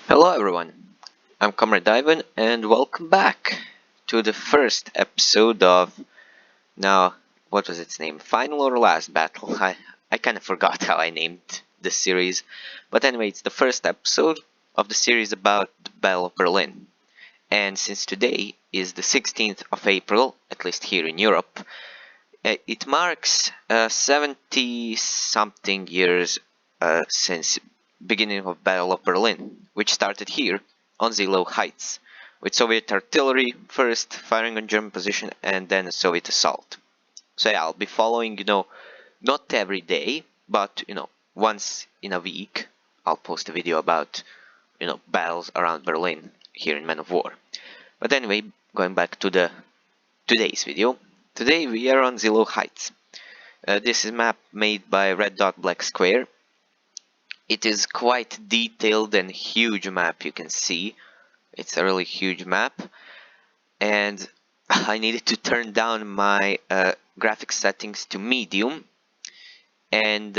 Hello everyone, I'm Comrade Ivan and welcome back to the first episode of, now, what was its name? Final or Last Battle? I kind of forgot how I named this series, but anyway, it's the first episode of the series about the Battle of Berlin. And since today is the 16th of April, at least here in Europe, it marks 70 something years since beginning of Battle of Berlin, which started here on Seelow Heights, with Soviet artillery first firing on German position and then a Soviet assault. So yeah, I'll be following, not every day, but once in a week, I'll post a video about, battles around Berlin here in Men of War. But anyway, going back to the today's video. Today we are on Seelow Heights. This is a map made by Red Dot Black Square. It is quite detailed and huge map, you can see. It's a really huge map. And I needed to turn down my graphics settings to medium. And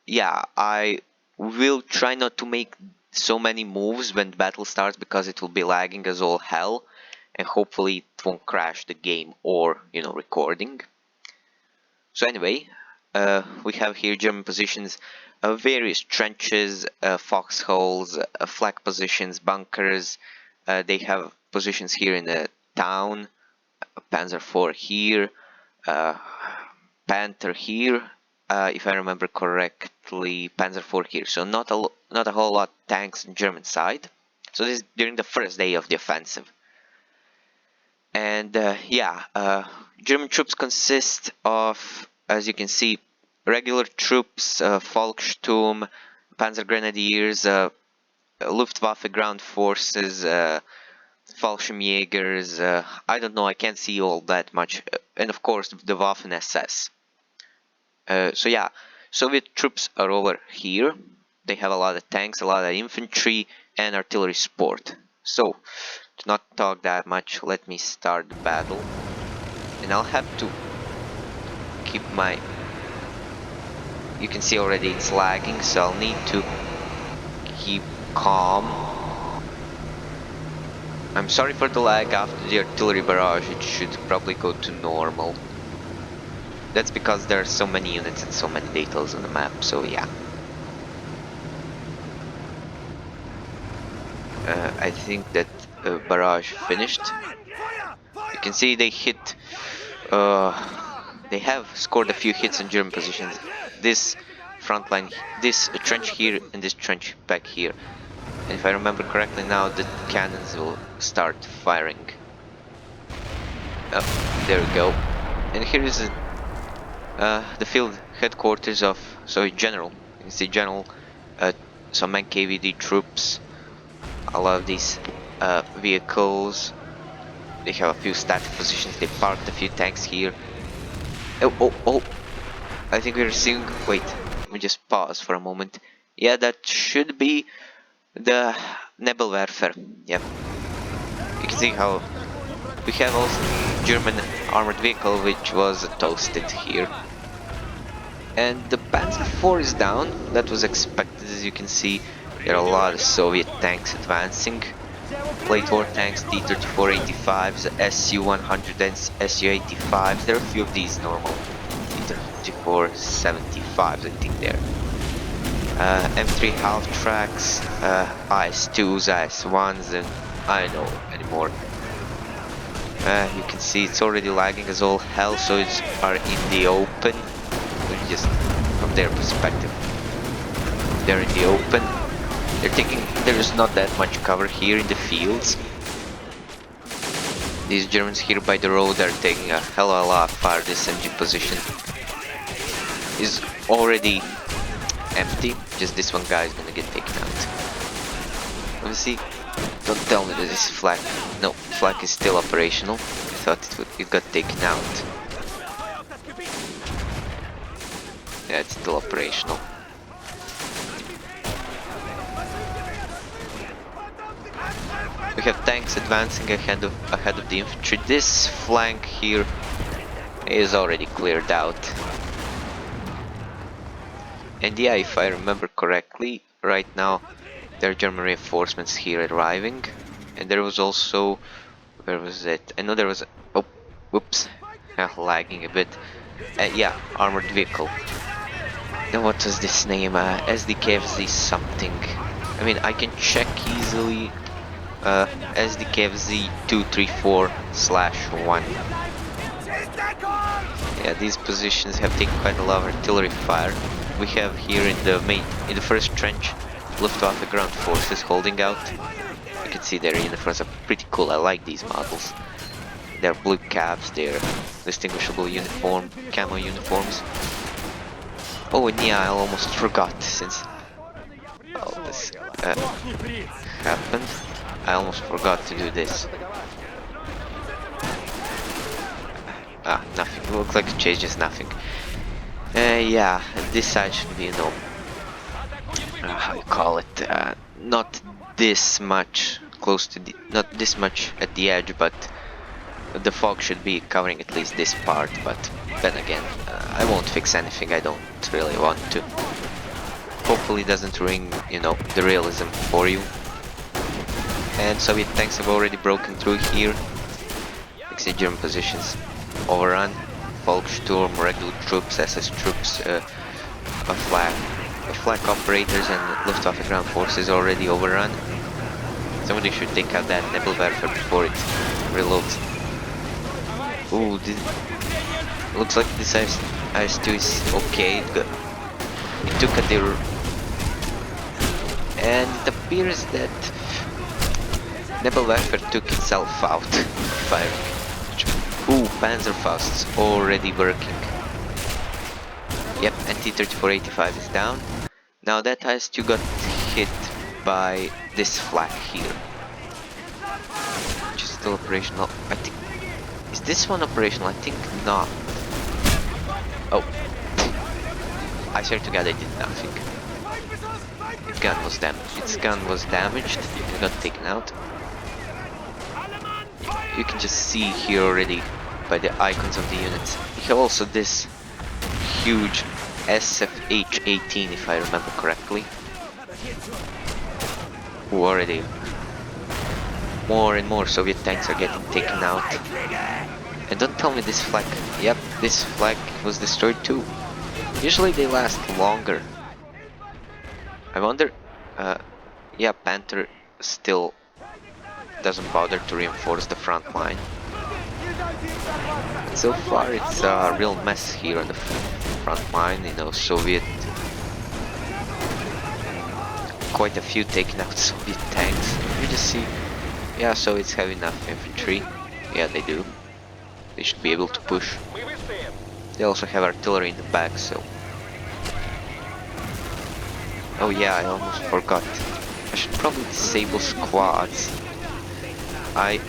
yeah, I will try not to make so many moves when battle starts because it will be lagging as all hell. And hopefully it won't crash the game or, recording. So anyway, we have here German positions, various trenches, foxholes, flag positions, bunkers. They have positions here in the town, Panzer IV here, Panther here, if I remember correctly, Panzer IV here. So not a whole lot tanks on German side. So this is during the first day of the offensive. And German troops consist of, as you can see, regular troops, Volkssturm, Panzer Grenadiers, Luftwaffe ground forces, Fallschirmjägers, I don't know, I can't see all that much, and of course the Waffen SS. So yeah, Soviet troops are over here. They have a lot of tanks, a lot of infantry, and artillery support. So, to not talk that much, let me start the battle. And I'll have to keep my... You can see already it's lagging, so I'll need to keep calm. I'm sorry for the lag after the artillery barrage, it should probably go to normal. That's because there are so many units and so many details on the map, so yeah. I think that barrage finished. You can see they hit... they have scored a few hits on German positions. This front line, this trench here and this trench back here. And if I remember correctly now, the cannons will start firing. Oh, there we go. And here is the field headquarters of Soviet General. You can see General, some NKVD troops, a lot of these vehicles. They have a few static positions, they parked a few tanks here. Oh, I think we're seeing... Wait, let me just pause for a moment. Yeah, that should be the Nebelwerfer. Yep. You can see how we have also German armored vehicle which was toasted here. And the Panzer IV is down. That was expected, as you can see. There are a lot of Soviet tanks advancing. Late war tanks, T-34-85s, Su-100 and Su-85s. There are a few of these normal T-34-75s, I think there. M3 half tracks, IS-2s, IS-1s, and I don't know anymore. You can see it's already lagging as all hell, so it's are in the open. Just from their perspective, they're in the open. They're thinking there is not that much cover here in the fields. These Germans here by the road are taking a hell of a lot of fire. This MG position is already empty. Just this one guy is gonna get taken out. Let me see. Don't tell me that this flag... No, flag is still operational. I thought it got taken out. Yeah, it's still operational. We have tanks advancing ahead of the infantry. This flank here is already cleared out. And yeah, if I remember correctly, right now There are German reinforcements here arriving. And there was also... Where was it? I know there was... Oh, whoops. Lagging a bit. Yeah, armored vehicle. Now what was this name? SDKFZ something. I mean, I can check easily. SDKFZ 234/1. Yeah, these positions have taken quite a lot of artillery fire. We have here in the first trench, Luftwaffe ground forces holding out. You can see their uniforms are pretty cool. I like these models. They're blue caps, they're distinguishable camo uniforms. Oh, and yeah, I almost forgot since all this happened. I almost forgot to do this. Nothing. It looks like it changes nothing. Yeah, this side should be, how you call it, not this much close to the, not this much at the edge, but the fog should be covering at least this part. But then again, I won't fix anything. I don't really want to. Hopefully, it doesn't ruin, the realism for you. And Soviet tanks have already broken through here. Exit German positions overrun. Volkssturm, regular troops, SS troops, flak operators and Luftwaffe ground forces already overrun. Somebody should take out that Nebelwerfer before it reloads. Ooh, looks like this IS-2 is okay. It took a deer, and it appears that Nebelwerfer took itself out, firing. Ooh, Panzerfaust's already working. Yep, NT-3485 is down. Now that IS-2 got hit by this flak here, which is still operational. I think... Is this one operational? I think not. Oh. I swear to God I did nothing. Its gun was damaged. It got taken out. You can just see here already by the icons of the units. We have also this huge SFH-18, if I remember correctly. Who already more and more Soviet tanks are getting taken out. And don't tell me this flag. Yep, this flag was destroyed too. Usually they last longer. I wonder... yeah, Panther still doesn't bother to reinforce the front line. But so far it's a real mess here on the front line, Soviet... Quite a few taken out Soviet tanks. You just see... Yeah, so it's have enough infantry. Yeah, they do. They should be able to push. They also have artillery in the back, so... Oh yeah, I almost forgot. I should probably disable squads. I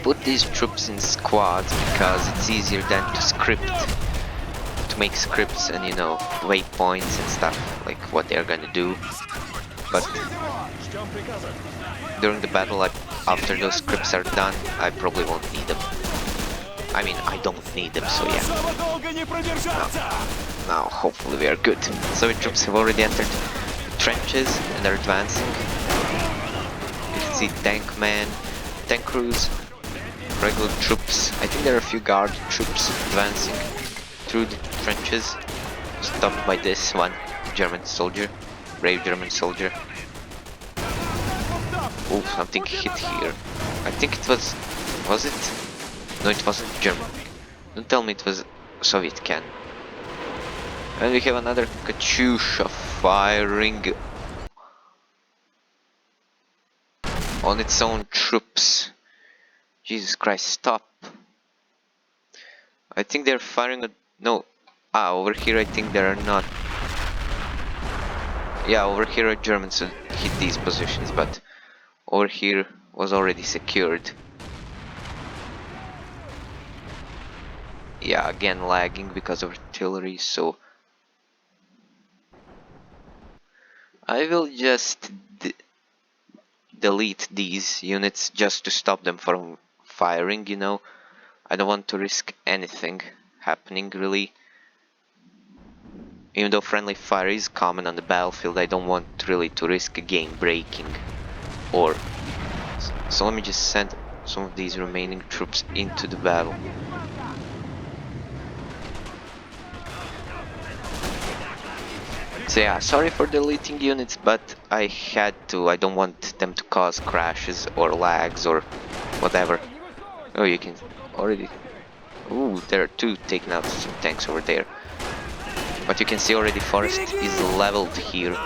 put these troops in squads because it's easier than to make scripts and waypoints and stuff, like what they're gonna do. But during the battle, after those scripts are done, I probably won't need them. I mean, I don't need them, so yeah. Now hopefully we are good. Soviet troops have already entered trenches and are advancing. You can see tankmen, tank crews, regular troops. I think there are a few guard troops advancing through the trenches, stopped by this one German soldier, brave German soldier. Oh, something hit here. I think it was it? No, it wasn't German. Don't tell me it was Soviet cannon. And we have another Katyusha firing on its own troops. Jesus Christ, stop. I think they're firing at... No. Over here I think there are not... Yeah, over here are Germans who hit these positions, but over here was already secured. Yeah, again lagging because of artillery, so... I will just delete these units just to stop them from firing, I don't want to risk anything happening, really. Even though friendly fire is common on the battlefield, I don't want really to risk a game breaking. Or so let me just send some of these remaining troops into the battle. So yeah, sorry for deleting units, but I had to. I don't want them to cause crashes or lags or whatever. Oh, you can already... Ooh, there are two taking out some tanks over there. But you can see already forest is leveled here.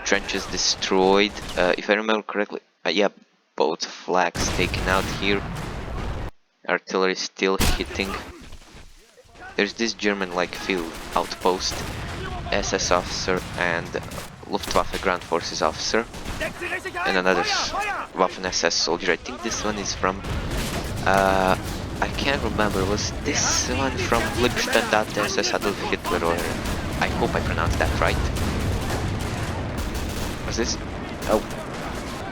Trenches destroyed. If I remember correctly, yeah, both flags taken out here. Artillery still hitting. There's this German-like field outpost, SS officer and Luftwaffe ground forces officer, and another Waffen-SS soldier. I think this one is from... I can't remember, was this one from Liebstandarte SS Adolf Hitler, or... I hope I pronounced that right. Was this? Oh,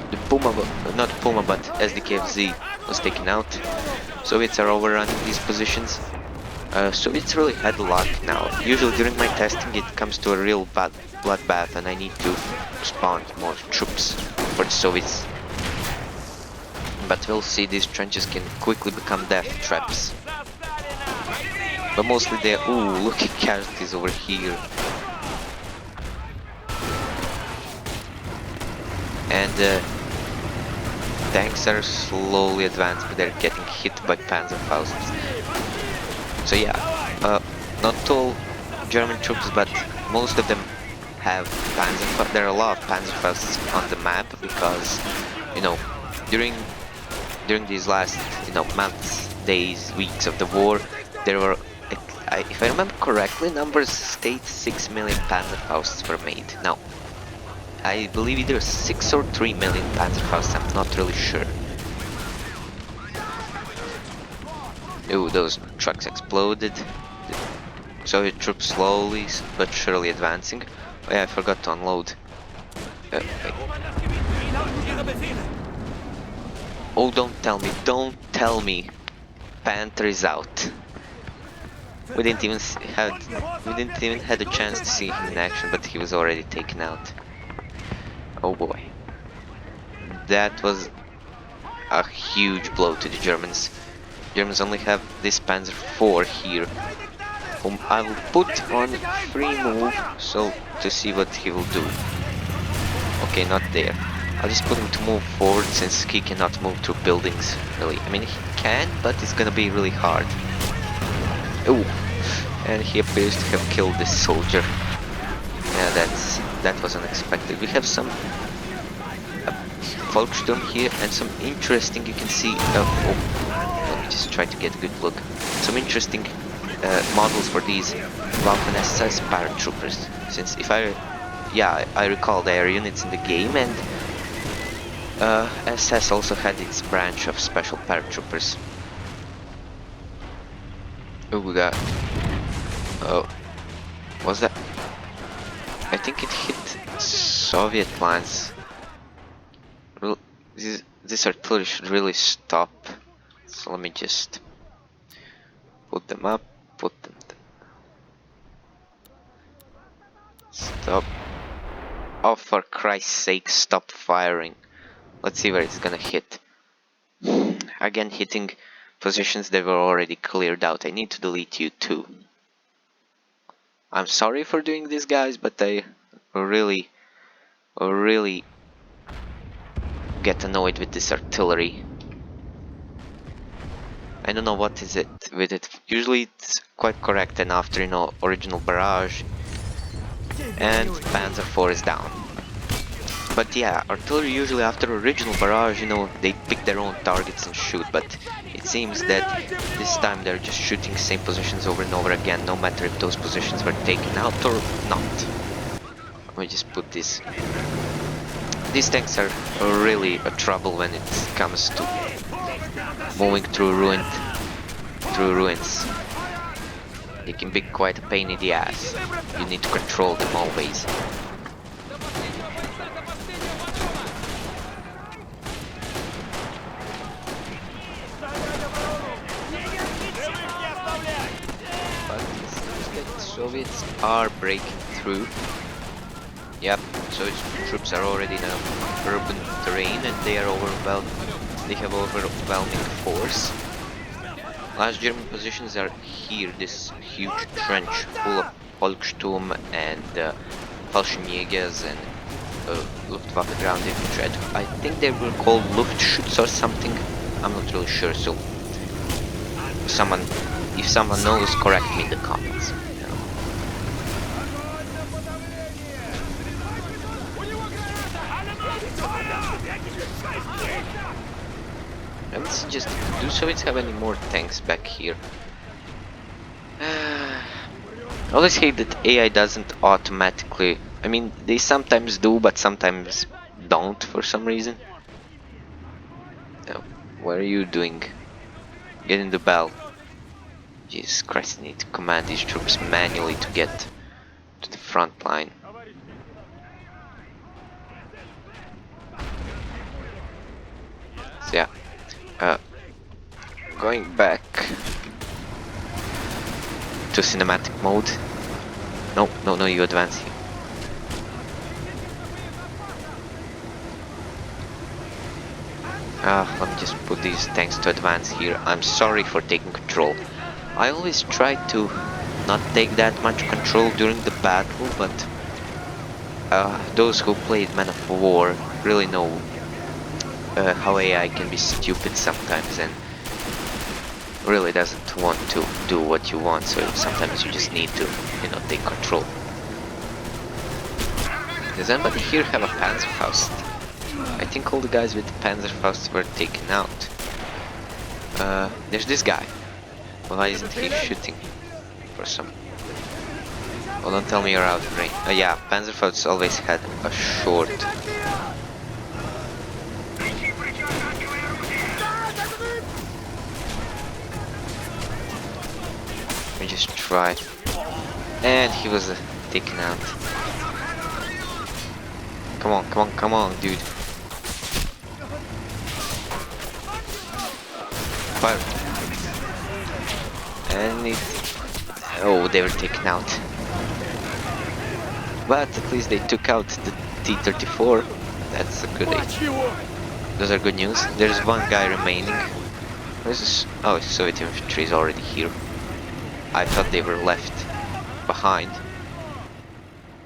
the Puma, not Puma, but SDKFZ was taken out. Soviets are overrunning these positions. Soviets really had luck now. Usually during my testing it comes to a real bad bloodbath and I need to spawn more troops for the Soviets. But we'll see, these trenches can quickly become death traps. But mostly they're... Ooh, look at casualties over here. And tanks are slowly advancing, but they're getting hit by Panzerfausts. So yeah, not all German troops, but most of them have Panzerfausts. There are a lot of Panzerfausts on the map because, you know, during these last, you know, months, days, weeks of the war, there were, if I remember correctly, numbers state 6 million Panzerfausts were made. Now, I believe either 6 or 3 million Panzerfausts, I'm not really sure. Ooh, those trucks exploded. The Soviet troops slowly but surely advancing. Oh yeah, I forgot to unload. Oh, don't tell me, Panther is out. We didn't even had a chance to see him in action, but he was already taken out. Oh boy, that was a huge blow to the Germans. Germans only have this Panzer IV here, whom I will put on free move, so to see what he will do. Okay, not there. I'll just put him to move forward since he cannot move through buildings, really. I mean, he can, but it's gonna be really hard. Ooh, and he appears to have killed this soldier. Yeah, that was unexpected. We have some Volkssturm here and some interesting, you can see, let me just try to get a good look. Some interesting models for these Waffen-SS paratroopers, since if I recall there are units in the game, and SS also had its branch of special paratroopers. Oh, we got... Oh, was that? I think it hit Soviet lines. This artillery should really stop. So let me just put them up, put them stop. Oh, for Christ's sake, stop firing. Let's see where it's gonna hit. Again, hitting positions that were already cleared out. I need to delete you too. I'm sorry for doing this, guys, but I really get annoyed with this artillery. I don't know what is it with it. Usually it's quite correct, and after, you know, original barrage, and Panzer IV is down. But yeah, artillery usually after original barrage, you know, they pick their own targets and shoot, but it seems that this time they're just shooting same positions over and over again, no matter if those positions were taken out or not. Let me just put this. These tanks are really a trouble when it comes to moving through ruins. They can be quite a pain in the ass. You need to control them always. But it's getting so Soviets are breaking through. Yep, Soviet troops are already in an urban terrain and they are overwhelmed. They have overwhelming force. Last German positions are here, this huge trench full of Volkssturm and Fallschirmjägers and Luftwaffe ground infantry. I think they were called Luftschütz or something. I'm not really sure, so if someone knows, correct me in the comments. And let's just, do Soviets have any more tanks back here? I always hate that AI doesn't automatically, I mean, they sometimes do, but sometimes don't for some reason. Now, what are you doing? Get in the bell. Jesus Christ, I need to command these troops manually to get to the front line. So yeah, going back to cinematic mode. No, you advance here. Let me just put these tanks to advance here. I'm sorry for taking control. I always try to not take that much control during the battle, but those who played Man of War really know how AI can be stupid sometimes and really doesn't want to do what you want, so sometimes you just need to, take control. Does anybody here have a Panzerfaust? I think all the guys with Panzerfausts were taken out. There's this guy. Why isn't he shooting for some? Oh, don't tell me you're out of range. Yeah, Panzerfausts always had a short. Let me just try. And he was taken out. Come on, dude. Fire. And oh, they were taken out. But at least they took out the T-34. That's a good idea. Those are good news. There's one guy remaining. Where's this? Oh, Soviet infantry is already here. I thought they were left behind.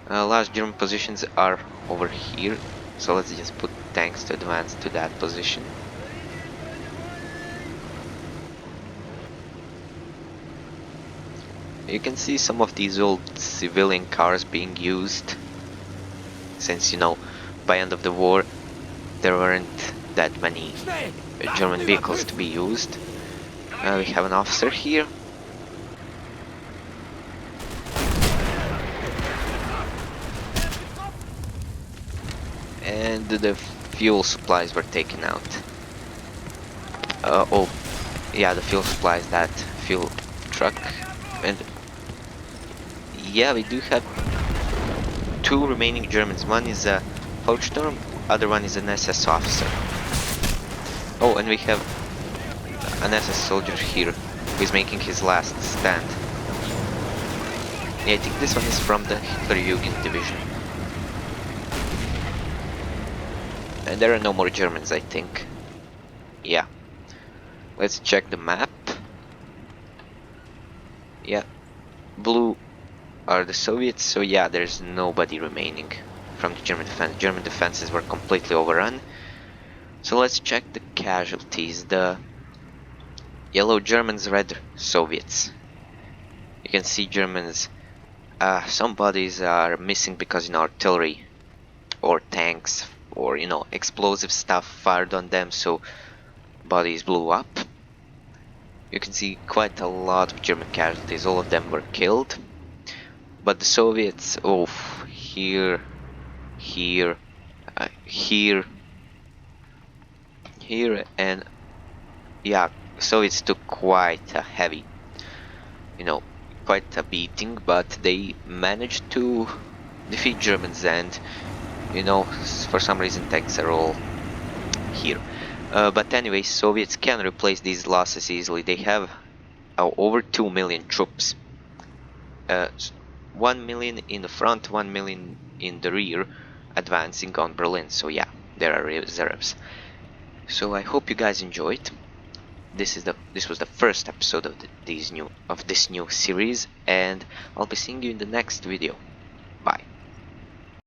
Last German positions are over here. So let's just put tanks to advance to that position. You can see some of these old civilian cars being used, since by end of the war there weren't that many German vehicles to be used. We have an officer here. And the fuel supplies were taken out. Oh, yeah, the fuel supplies, that fuel truck. And yeah, we do have two remaining Germans. One is a Volkssturm, other one is an SS officer. Oh, and we have an SS soldier here who is making his last stand. Yeah, I think this one is from the Hitlerjugend division. And there are no more Germans, I think. Yeah. Let's check the map. Yeah. Blue are the Soviets, so yeah, there's nobody remaining from the German defense. German defenses were completely overrun. So let's check the casualties. The yellow Germans, red Soviets. You can see Germans, some bodies are missing because artillery or tanks or explosive stuff fired on them, so bodies blew up. You can see quite a lot of German casualties. All of them were killed. But the Soviets, oh, here, and yeah, Soviets took quite a heavy, quite a beating, but they managed to defeat Germans, and for some reason tanks are all here. But anyway, Soviets can replace these losses easily. They have over 2 million troops. 1 million in the front, 1 million in the rear, advancing on Berlin. So yeah, there are reserves. So I hope you guys enjoyed. This was the first episode of this new series, and I'll be seeing you in the next video.